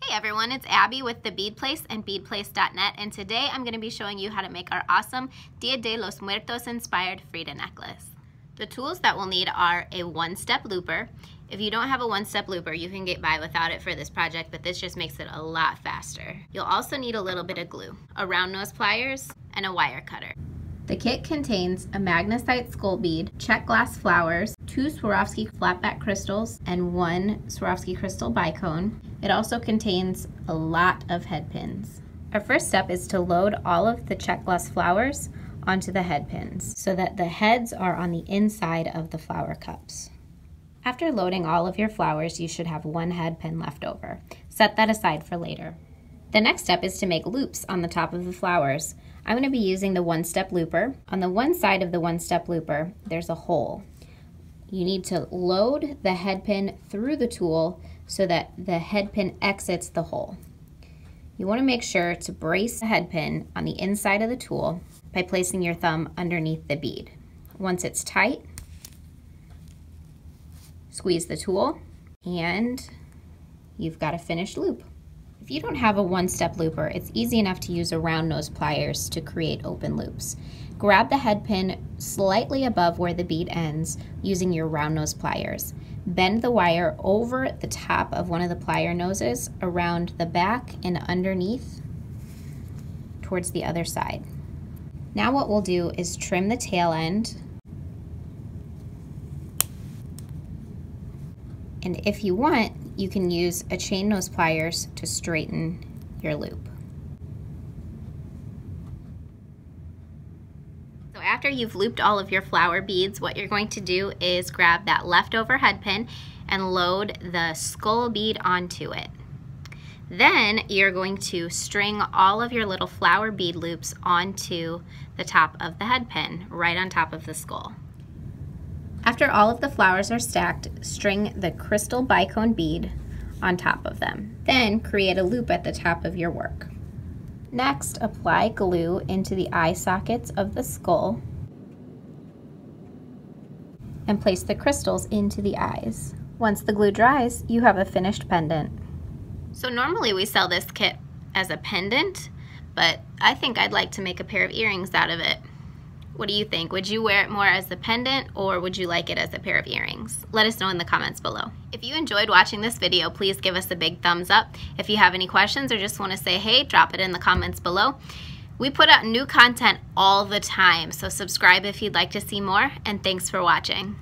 Hey everyone, it's Abby with the Bead Place and beadplace.net, and today I'm going to be showing you how to make our awesome Dia De Los Muertos inspired Frida necklace. The tools that we'll need are a one-step looper. If you don't have a one-step looper, you can get by without it for this project, but this just makes it a lot faster. You'll also need a little bit of glue, a round nose pliers, and a wire cutter. The kit contains a magnesite skull bead, Czech Glass flowers, 2 Swarovski flatback crystals, and 1 Swarovski crystal bicone. It also contains a lot of head pins. Our first step is to load all of the Czech Glass flowers onto the head pins so that the heads are on the inside of the flower cups. After loading all of your flowers, you should have 1 head pin left over. Set that aside for later. The next step is to make loops on the top of the flowers. I'm going to be using the one-step looper. On the one side of the one-step looper, there's a hole. You need to load the head pin through the tool so that the head pin exits the hole. You want to make sure to brace the head pin on the inside of the tool by placing your thumb underneath the bead. Once it's tight, squeeze the tool and you've got a finished loop. If you don't have a one-step looper, it's easy enough to use a round nose pliers to create open loops. Grab the head pin slightly above where the bead ends using your round nose pliers. Bend the wire over the top of one of the plier noses around the back and underneath towards the other side. Now what we'll do is trim the tail end. And if you want, you can use a chain nose pliers to straighten your loop. So after you've looped all of your flower beads, what you're going to do is grab that leftover head pin and load the skull bead onto it. Then you're going to string all of your little flower bead loops onto the top of the head pin, right on top of the skull. After all of the flowers are stacked, string the crystal bicone bead on top of them. Then create a loop at the top of your work. Next, apply glue into the eye sockets of the skull and place the crystals into the eyes. Once the glue dries, you have a finished pendant. So normally we sell this kit as a pendant, but I think I'd like to make a pair of earrings out of it. What do you think? Would you wear it more as a pendant or would you like it as a pair of earrings? Let us know in the comments below. If you enjoyed watching this video, please give us a big thumbs up. If you have any questions or just want to say hey, drop it in the comments below. We put out new content all the time, so subscribe if you'd like to see more, and thanks for watching.